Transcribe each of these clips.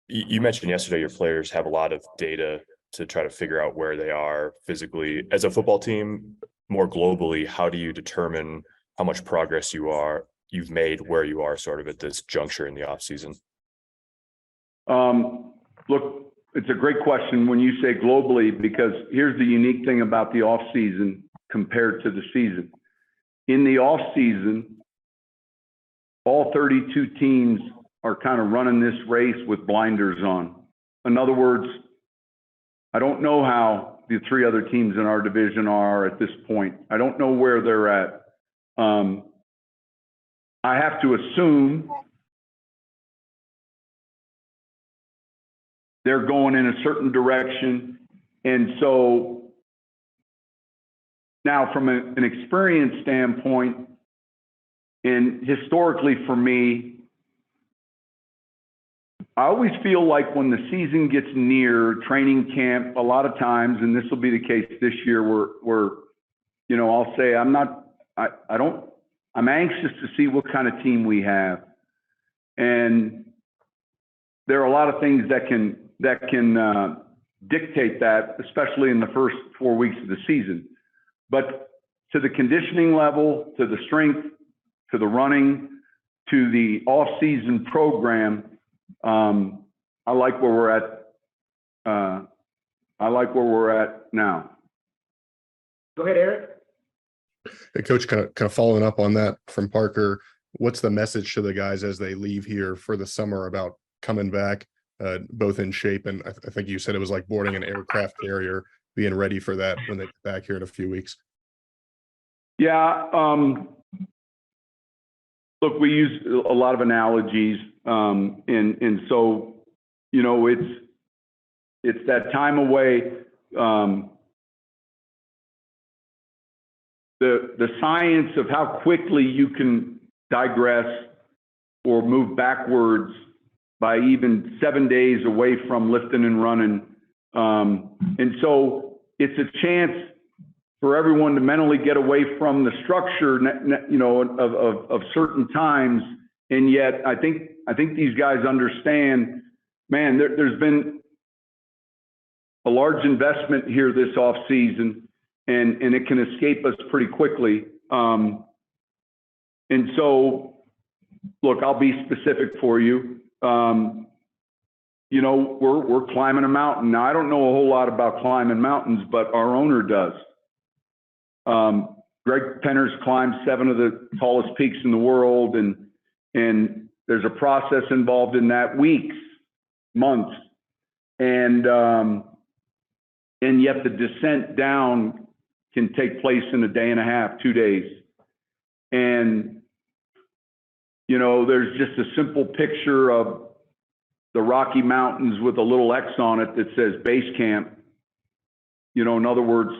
You mentioned yesterday your players have a lot of data to try to figure out where they are physically. As a football team, more globally, how do you determine how much progress you've made where you are sort of at this juncture in the offseason? Look, it's a great question when you say globally, because here's the unique thing about the offseason compared to the season. In the offseason, all 32 teams are kind of running this race with blinders on. In other words, I don't know how the three other teams in our division are at this point. I don't know where they're at. I have to assume they're going in a certain direction. And so now from an experience standpoint, and historically for me, I always feel like when the season gets near training camp, a lot of times, and this will be the case this year, we're I'll say I'm anxious to see what kind of team we have. And there are a lot of things that can dictate that, especially in the first 4 weeks of the season. But to the conditioning level, to the strength, to the running, to the off-season program, I like where we're at. I like where we're at now. Go ahead, Eric. Hey, Coach, kind of following up on that from Parker, what's the message to the guys as they leave here for the summer about coming back, both in shape, and I think you said it was like boarding an aircraft carrier, being ready for that when they get back here in a few weeks? Yeah. Look, we use a lot of analogies, and so it's that time away. The science of how quickly you can digress or move backwards by even 7 days away from lifting and running. And so it's a chance for everyone to mentally get away from the structure, of certain times. And yet I think these guys understand, man, there's been a large investment here this off season, and it can escape us pretty quickly. And so, look, I'll be specific for you. We're climbing a mountain. Now, I don't know a whole lot about climbing mountains, but our owner does. Greg Penner's climbed 7 of the tallest peaks in the world, and there's a process involved in that, weeks, months, and yet the descent down can take place in a day and a half, 2 days. And there's just a simple picture of the Rocky Mountains with a little X on it that says base camp. In other words,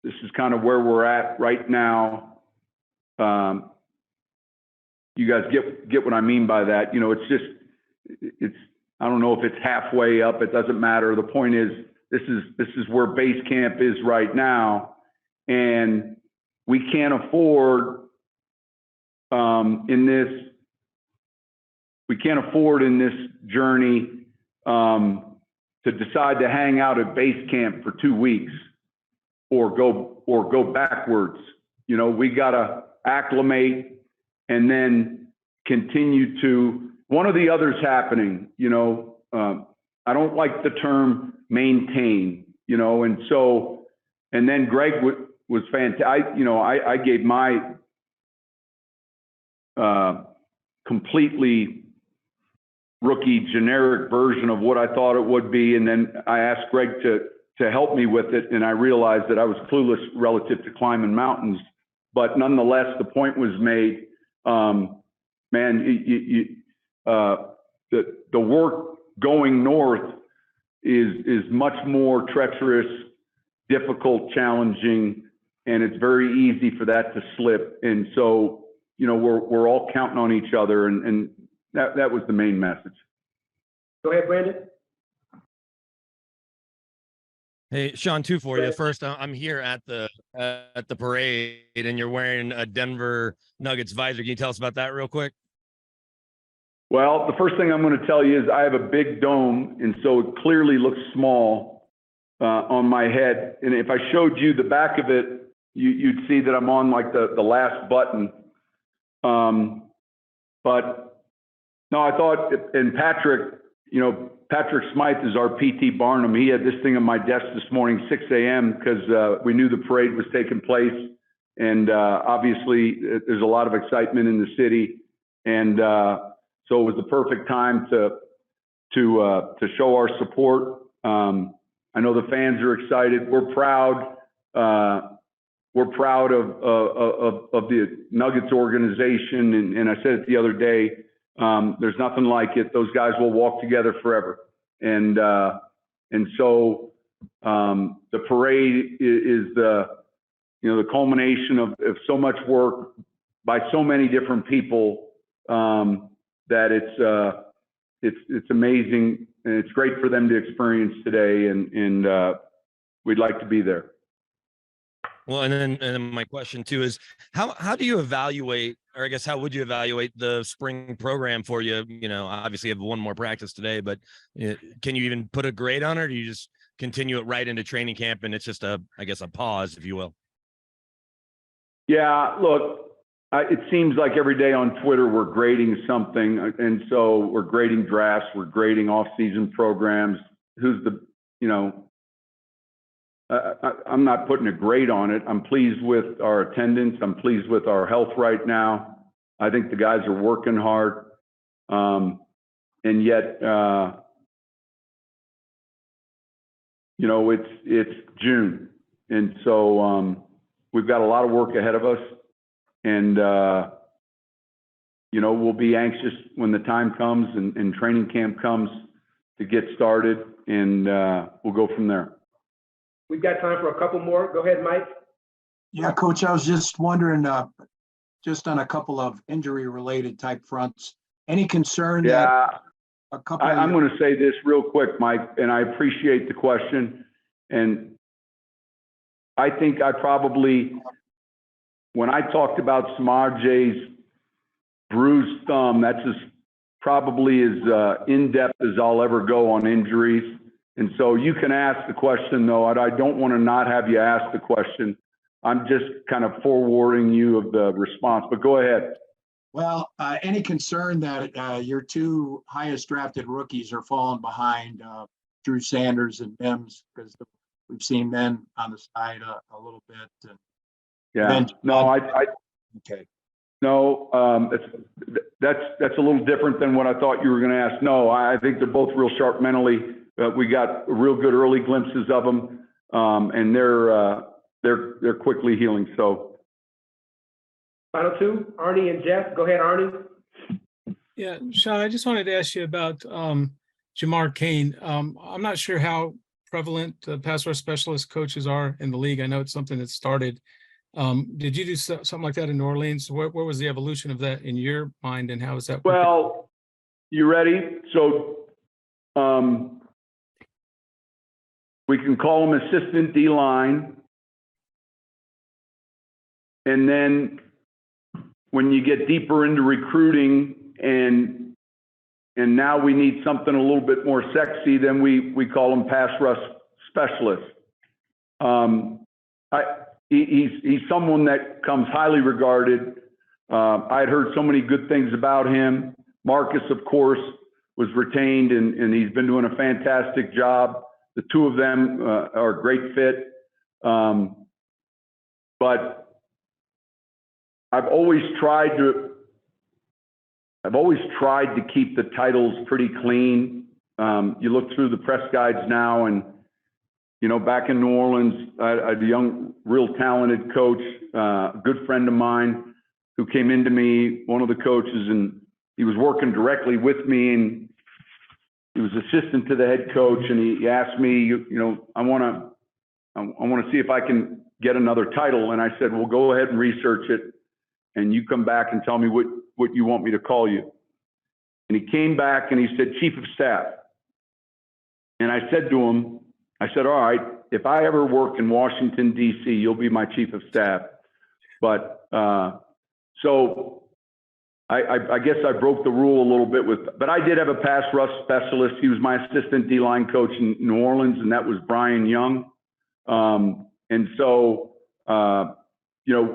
this is kind of where we're at right now. You guys get what I mean by that. It's I don't know if it's halfway up. It doesn't matter. The point is, this is where base camp is right now, and we can't afford in this journey to decide to hang out at base camp for 2 weeks or go backwards. We got to acclimate and then continue to. One of the others happening. I don't like the term maintain. And then Greg was fantastic. I gave my completely rookie generic version of what I thought it would be, and then I asked Greg to help me with it, and I realized that I was clueless relative to climbing mountains. But nonetheless, the point was made. The work going north is much more treacherous, difficult, challenging, and it's very easy for that to slip. And so, we're all counting on each other, and that was the main message. Go ahead, Brandon. Hey, Sean, 2 for you. First, I'm here at the parade, and you're wearing a Denver Nuggets visor. Can you tell us about that real quick? Well, the first thing I'm going to tell you is I have a big dome, and so it clearly looks small on my head. And if I showed you the back of it, you'd see that I'm on like the last button. But no, I thought, and Patrick, Patrick Smythe is our PT Barnum. He had this thing on my desk this morning, 6 a.m., because we knew the parade was taking place. And obviously, there's a lot of excitement in the city. And so it was the perfect time to show our support. I know the fans are excited. We're proud. We're proud of the Nuggets organization. And I said it the other day, there's nothing like it. Those guys will walk together forever. And so the parade is the culmination of so much work by so many different people that it's amazing, and it's great for them to experience today. And we'd like to be there. Well, and then my question too is how do you evaluate, or I guess how would you evaluate the spring program for you? Obviously you have one more practice today, but can you even put a grade on it, or do you just continue it right into training camp and it's just a pause, if you will? Yeah, look, it seems like every day on Twitter we're grading something, and so we're grading drafts, we're grading off-season programs. I'm not putting a grade on it. I'm pleased with our attendance. I'm pleased with our health right now. I think the guys are working hard, and yet, it's June, and so we've got a lot of work ahead of us, and we'll be anxious when the time comes and training camp comes to get started, and we'll go from there. We've got time for a couple more. Go ahead, Mike. Yeah, Coach, I was just wondering, just on a couple of injury-related type fronts, any concern that a couple I'm going to say this real quick, Mike, and I appreciate the question. And I think when I talked about Samaje's bruised thumb, that's probably as in-depth as I'll ever go on injuries. And so you can ask the question, though. I don't want to not have you ask the question. I'm just kind of forwarding you of the response, but go ahead. Well, any concern that your two highest drafted rookies are falling behind Drew Sanders and Mims, because we've seen them on the side a little bit. And okay. No, that's a little different than what I thought you were going to ask. No, I think they're both real sharp mentally. We got real good early glimpses of them, and they're quickly healing. So, final two, Arnie and Jeff. Go ahead, Arnie. Yeah, Sean, I just wanted to ask you about Jamar Cain. I'm not sure how prevalent pass rush specialist coaches are in the league. I know it's something that started. Did you do something like that in New Orleans? Where was the evolution of that in your mind, and how is that? Well, you ready? So we can call him assistant D-line. And then when you get deeper into recruiting and now we need something a little bit more sexy, then we call him pass rush specialist. He's someone that comes highly regarded. I'd heard so many good things about him. Marcus, of course, was retained, and he's been doing a fantastic job. The two of them are a great fit. But I've always tried to keep the titles pretty clean. You look through the press guides now, and back in New Orleans, I had a young, real talented coach, a good friend of mine, who came into me, one of the coaches, and he was working directly with me, and he was assistant to the head coach, and he asked me, I want to see if I can get another title. And I said, well, go ahead and research it, and you come back and tell me what you want me to call you. And he came back and he said, Chief of Staff. And I said to him, all right, if I ever work in Washington, D.C., you'll be my Chief of Staff. But so I guess I broke the rule a little bit but I did have a pass rush specialist. He was my assistant D-line coach in New Orleans, and that was Brian Young. And so, you know,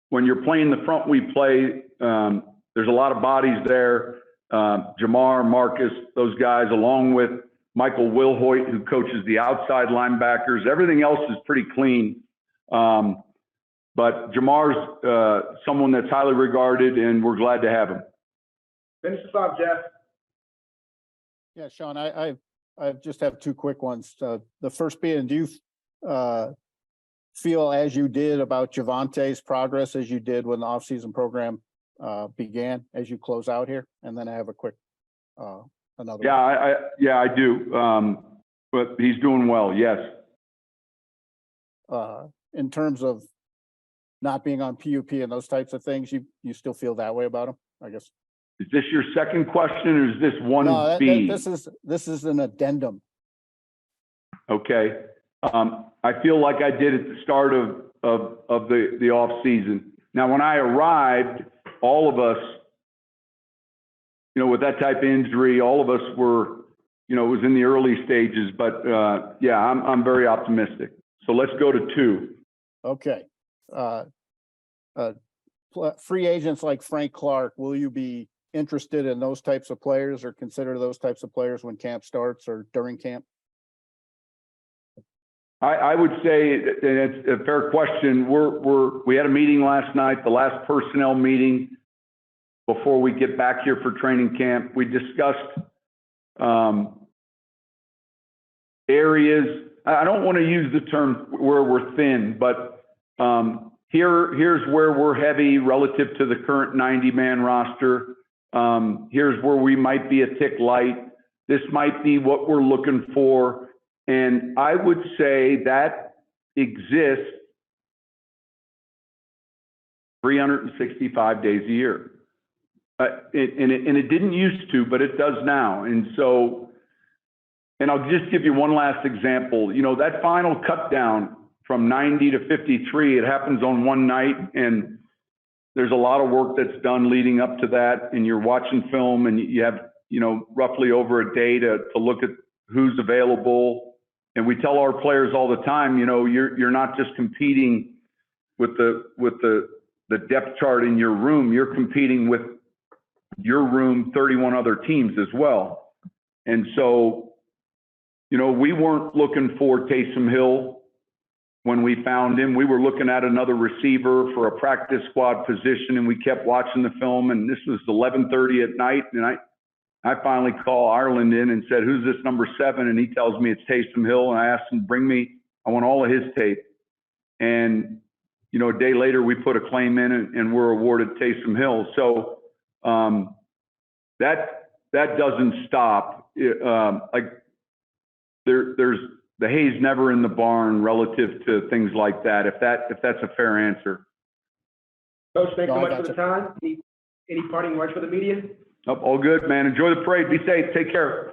when you're playing the front we play, there's a lot of bodies there. Jamar, Marcus, those guys, along with Michael Wilhoit, who coaches the outside linebackers. Everything else is pretty clean. But Jamar's someone that's highly regarded, and we're glad to have him. Finish this off, Jeff. Yeah, Sean, I just have two quick ones. The first being, do you feel as you did about Javante's progress as you did when the offseason program began, as you close out here? And then I have a quick another one. Yeah, I do. But he's doing well, yes. In terms of not being on PUP and those types of things, you still feel that way about him, I guess? Is this your second question, or is this one No, B? this is an addendum. Okay. I feel like I did at the start of the off season. Now, when I arrived, all of us, you know, with that type of injury, all of us were, you know, it was in the early stages. But yeah, I'm very optimistic. So let's go to 2. Okay. Free agents like Frank Clark, will you be interested in those types of players or consider those types of players when camp starts or during camp? I would say, and it's a fair question. We had a meeting last night, the last personnel meeting before we get back here for training camp. We discussed areas. I don't want to use the term where we're thin, but here's where we're heavy relative to the current 90-man roster. Here's where we might be a tick light. This might be what we're looking for. And I would say that exists 365 days a year. It didn't used to, but it does now. And so, and I'll just give you one last example. You know, that final cut down from 90 to 53, it happens on one night, and there's a lot of work that's done leading up to that. And you're watching film, and you have, you know, roughly over a day to look at who's available. And we tell our players all the time, you know, you're not just competing with the depth chart in your room. You're competing with your room, 31 other teams as well. And so, you know, we weren't looking for Taysom Hill when we found him. We were looking at another receiver for a practice squad position, and we kept watching the film. And this was 11:30 at night, and I finally call Ireland in and said, "Who's this number 7?" And he tells me it's Taysom Hill. And I asked him, I want all of his tape. And, you know, a day later, we put a claim in and we're awarded Taysom Hill. So that doesn't stop. Like there's the hay's never in the barn relative to things like that, if that's a fair answer. Coach, thanks so much for the time. Any parting words for the media? All good, man. Enjoy the parade. Be safe. Take care.